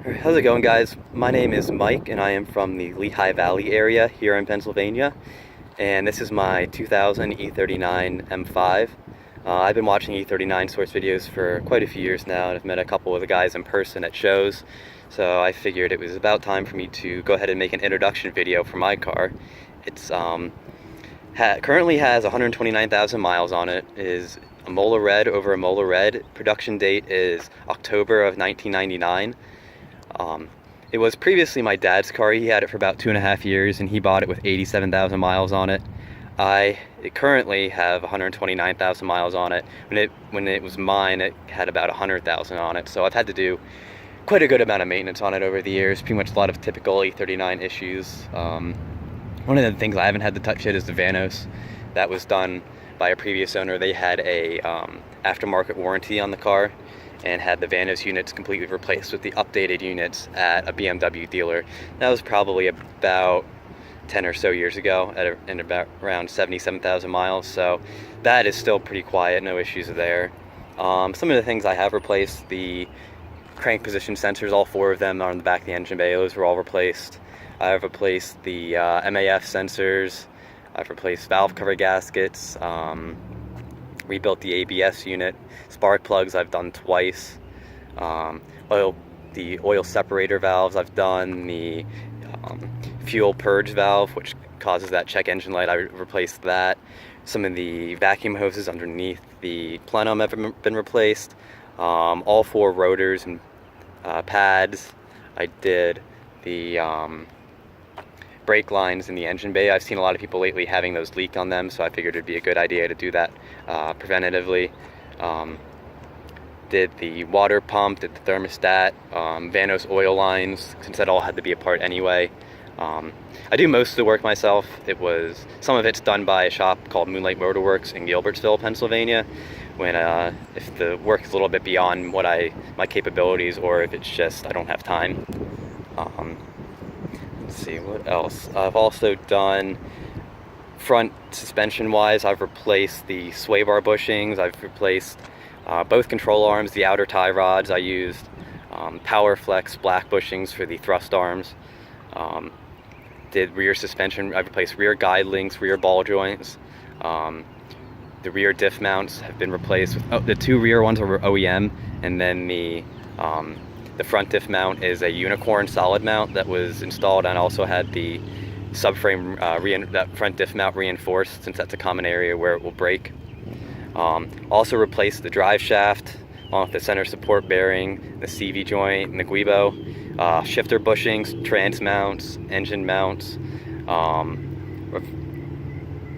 How's it going, guys? My name is Mike and I am from the Lehigh Valley area here in Pennsylvania, and this is my 2000 E39 M5. I've been watching E39 Source videos for quite a few years now, and I've met a couple of the guys in person at shows, so I figured it was about time for me to go ahead and make an introduction video for my car. It's currently has 129,000 miles on it, is a Mola Red over a Mola Red. Production date is October of 1999. It was previously my dad's car. He had it for about 2.5 years and he bought it with 87,000 miles on it. I currently have 129,000 miles on it. When it was mine, it had about 100,000 on it, so I've had to do quite a good amount of maintenance on it over the years. Pretty much a lot of typical E39 issues. One of the things I haven't had to touch yet is the Vanos. That was done by a previous owner. They had a aftermarket warranty on the car and had the Vanos units completely replaced with the updated units at a BMW dealer. That was probably about 10 or so years ago at about around 77,000 miles, so that is still pretty quiet, no issues there. Some of the things I have replaced: the crank position sensors, all 4 of them are on the back of the engine bay. Those were all replaced. I have replaced the MAF sensors. I've replaced valve cover gaskets, rebuilt the ABS unit. Spark plugs I've done twice. The oil separator valves I've done. The fuel purge valve, which causes that check engine light, I replaced that. Some of the vacuum hoses underneath the plenum have been replaced. All 4 rotors and pads. I did the brake lines in the engine bay. I've seen a lot of people lately having those leak on them, so I figured it'd be a good idea to do that preventatively. Did the water pump, did the thermostat, Vanos oil lines, since that all had to be apart anyway. I do most of the work myself. Some of it's done by a shop called Moonlight Motorworks in Gilbertsville, Pennsylvania, when if the work is a little bit beyond my capabilities, or if it's just I don't have time. Let's see, what else? I've also done front suspension wise. I've replaced the sway bar bushings. I've replaced both control arms, the outer tie rods. I used powerflex black bushings for the thrust arms. Did rear suspension. I replaced rear guide links, rear ball joints. The rear diff mounts have been replaced with the 2 rear ones are OEM, and then the front diff mount is a unicorn solid mount that was installed, and also had the subframe that front diff mount reinforced, since that's a common area where it will break. Also replaced the drive shaft along with the center support bearing, the CV joint, and the guibo, shifter bushings, trans mounts, engine mounts.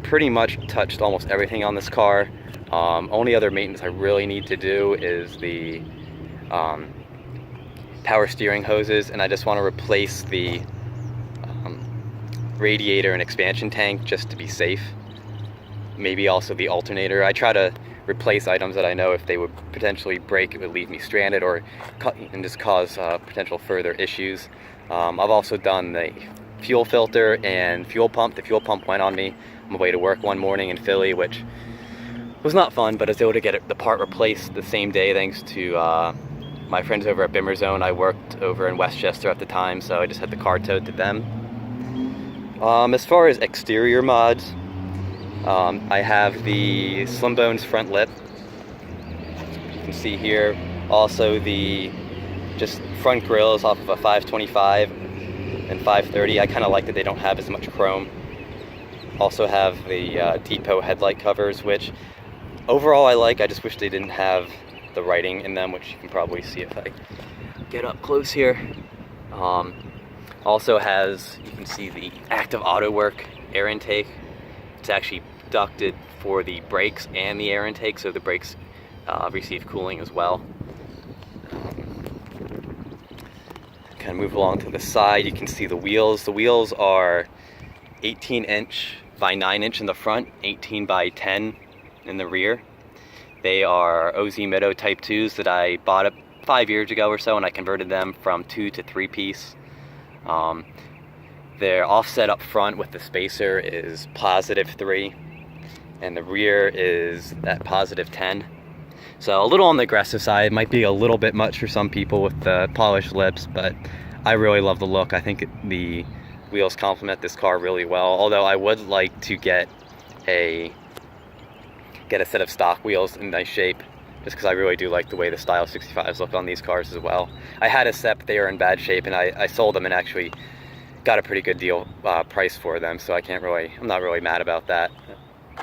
Pretty much touched almost everything on this car. Only other maintenance I really need to do is the power steering hoses, and I just want to replace the radiator and expansion tank just to be safe. Maybe also the alternator. I try to replace items that I know if they would potentially break, it would leave me stranded or and just cause potential further issues. I've also done the fuel filter and fuel pump. The fuel pump went on me on my way to work one morning in Philly, which was not fun, but I was able to get the part replaced the same day thanks to my friends over at Bimmer Zone. I worked over in Westchester at the time, so I just had the car towed to them. As far as exterior mods, I have the Slimmbones front lip. You can see here. Also the just front grills off of a 525 and 530. I kind of like that they don't have as much chrome. Also have the depo headlight covers, which overall I like. I just wish they didn't have the writing in them, which you can probably see if I get up close here. Also has, you can see the active autowerke air intake. It's actually ducted for the brakes and the air intake, so the brakes receive cooling as well. Kind of move along to the side, you can see the wheels. The wheels are 18-inch by 9-inch in the front, 18 by 10 in the rear. They are OZ Mido Type 2s that I bought 5 years ago or so, and I converted them from 2 to 3-piece. Their offset up front with the spacer is +3, and the rear is at +10. So a little on the aggressive side. It might be a little bit much for some people with the polished lips, but I really love the look. I think the wheels complement this car really well, although I would like to get a set of stock wheels in nice shape, just because I really do like the way the Style 65s look on these cars as well. I had a set, but they were in bad shape, and I sold them and actually got a pretty good deal price for them, so I'm not really mad about that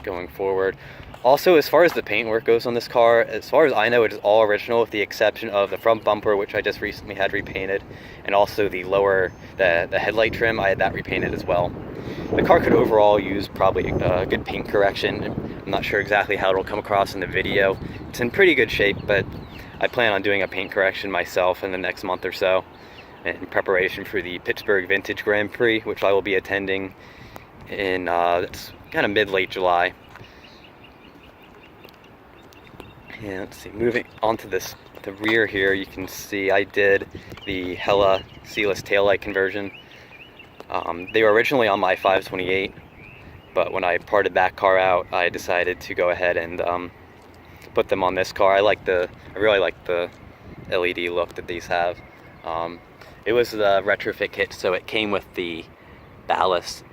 going forward. Also, as far as the paintwork goes on this car, as far as I know, it is all original with the exception of the front bumper, which I just recently had repainted, and also the headlight trim. I had that repainted as well. The car could overall use probably a good paint correction. I'm not sure exactly how it'll come across in the video. It's in pretty good shape, but I plan on doing a paint correction myself in the next month or so in preparation for the Pittsburgh Vintage Grand Prix, which I will be attending in it's kind of mid-late July. And let's see, moving on to the rear here, you can see I did the Hella celis taillight conversion. They were originally on my 528, but when I parted that car out, I decided to go ahead and put them on this car. I really like the LED look that these have. It was the retrofit kit, so it came with the ballast,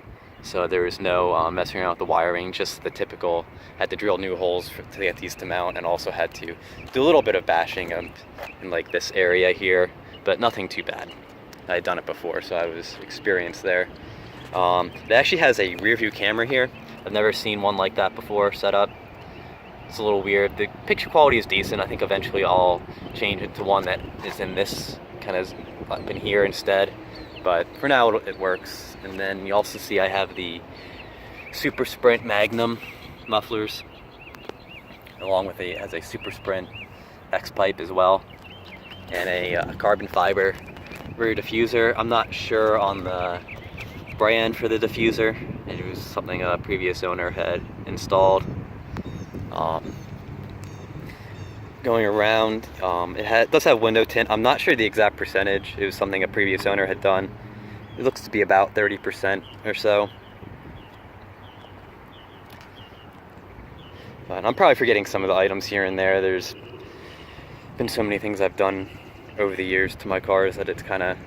so there was no messing around with the wiring, just the typical. Had to drill new holes to get these to mount, and also had to do a little bit of bashing in like this area here, but nothing too bad. I had done it before, so I was experienced there. It actually has a rear view camera here. I've never seen one like that before set up. It's a little weird. The picture quality is decent. I think eventually I'll change it to one that is in this kind of up in here instead, but for now it works. And then you also see I have the Supersprint Magnum mufflers, along with it has a Supersprint X pipe as well, and a carbon fiber rear diffuser. I'm not sure on the brand for the diffuser. It was something a previous owner had installed. Going around, it does have window tint. I'm not sure the exact percentage. It was something a previous owner had done. It looks to be about 30% or so. But I'm probably forgetting some of the items here and there. There's been so many things I've done over the years to my cars that it's kind of,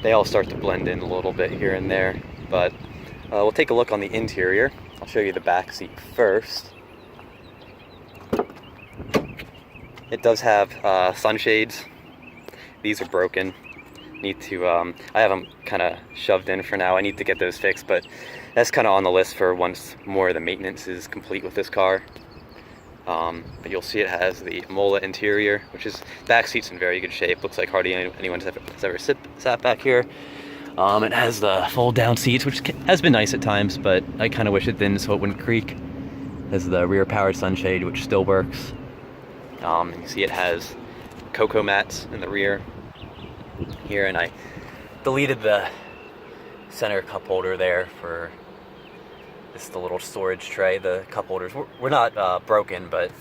they all start to blend in a little bit here and there. But we'll take a look on the interior. I'll show you the back seat first. It does have sunshades. These are broken. Need to, I have them kind of shoved in for now. I need to get those fixed, but that's kind of on the list for once more the maintenance is complete with this car. But you'll see it has the Mola interior, which is, back seat's in very good shape. Looks like hardly anyone has ever sat back here. It has the fold down seats, which has been nice at times, but I kind of wish it didn't so it wouldn't creak. It has the rear powered sunshade, which still works. And you see it has cocoa mats in the rear here, and I deleted the center cup holder there for just the little storage tray. The cup holders were not broken, but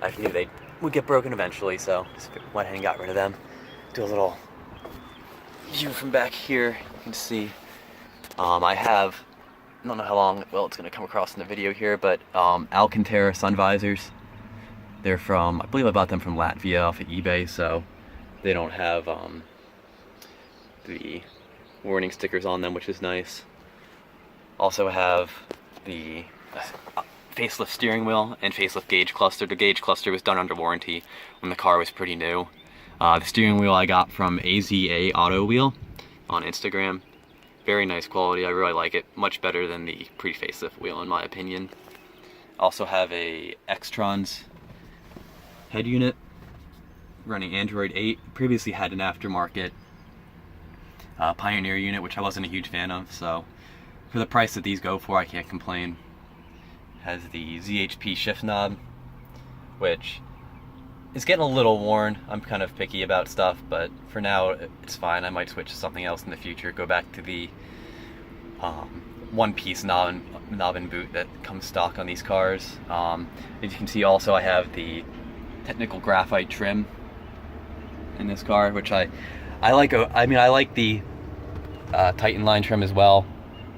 I knew they would get broken eventually, so just went ahead and got rid of them. Do a little view from back here. You can see I have, I don't know how long, well, it's going to come across in the video here, but Alcantara sun visors. They're from, I believe I bought them from Latvia off of eBay, so they don't have the warning stickers on them, which is nice. Also have the facelift steering wheel and facelift gauge cluster. The gauge cluster was done under warranty when the car was pretty new. The steering wheel I got from AZA Auto Wheel on Instagram. Very nice quality. I really like it. Much better than the pre-facelift wheel in my opinion. Also have a Xtrons head unit running Android 8. Previously had an aftermarket Pioneer unit, which I wasn't a huge fan of, so for the price that these go for, I can't complain. Has the ZHP shift knob, which is getting a little worn. I'm kind of picky about stuff, but for now it's fine. I might switch to something else in the future, go back to the one-piece knob and boot that comes stock on these cars. As you can see, also I have the technical graphite trim in this car, which I like. I mean, I like the Titan line trim as well,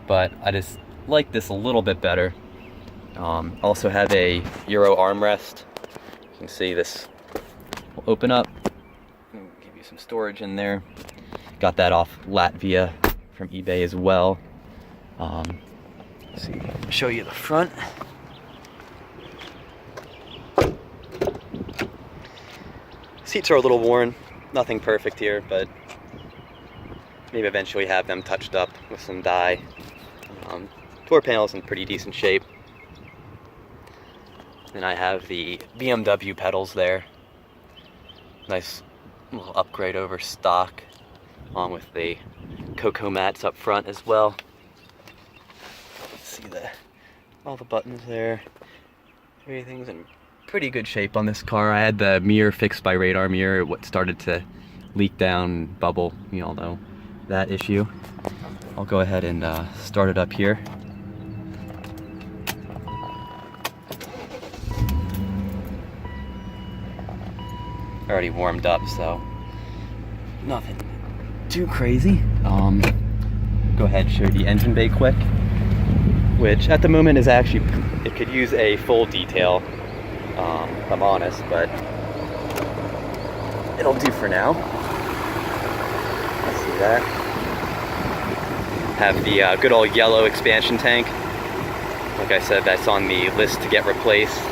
but I just like this a little bit better. Also have a Euro armrest You can see this will open up. Give you some storage in there. Got that off Latvia from eBay as well. Let's see, show you the front. Seats are a little worn, nothing perfect here, but maybe eventually have them touched up with some dye. Door panel's in pretty decent shape. And I have the BMW pedals there. Nice little upgrade over stock, along with the cocoa mats up front as well. See all the buttons there. Everything's in pretty good shape on this car. I had the mirror fixed by radar mirror. What started to leak down, bubble. You all know that issue. I'll go ahead and start it up here. Already warmed up, so nothing too crazy. Go ahead and show the engine bay quick, which at the moment is actually, it could use a full detail, if I'm honest, but it'll do for now. Let's see that. Have the good old yellow expansion tank. Like I said, that's on the list to get replaced,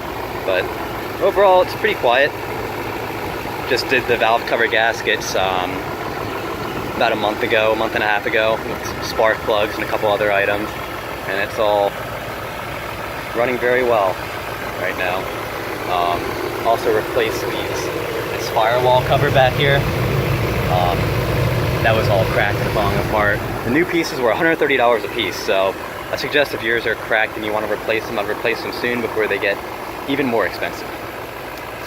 but overall it's pretty quiet. Just did the valve cover gaskets about a month and a half ago, with some spark plugs and a couple other items, and it's all running very well right now. Also replaced this firewall cover back here. That was all cracked and falling apart. The new pieces were $130 a piece, so I suggest if yours are cracked and you want to replace them, I'd replace them soon before they get even more expensive.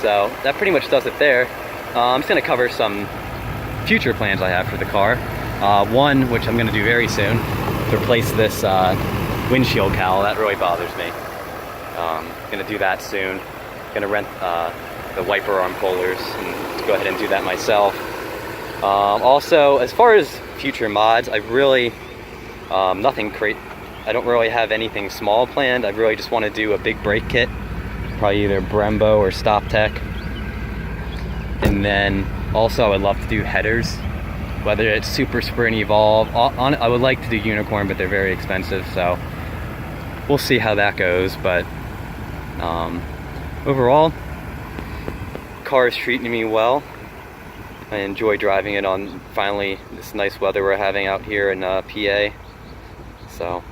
So that pretty much does it there. I'm just going to cover some future plans I have for the car. One, which I'm going to do very soon, to replace this windshield cowl. That really bothers me. Going to do that soon. Going to rent the wiper arm pullers and go ahead and do that myself. Also, as far as future mods, I really nothing great. I don't really have anything small planned. I really just want to do a big brake kit, probably either Brembo or StopTech. And then also I would love to do headers, whether it's Supersprint, Evolve. I would like to do Unicorn, but they're very expensive, so we'll see how that goes. But overall, car is treating me well. I enjoy driving it on finally this nice weather we're having out here in PA. So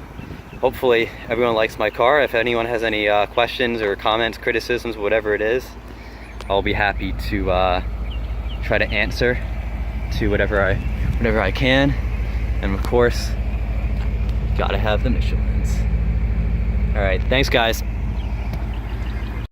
hopefully everyone likes my car. If anyone has any questions or comments, criticisms, whatever it is, I'll be happy to try to answer to whatever I can. And of course, gotta have the Michelins. All right, thanks guys.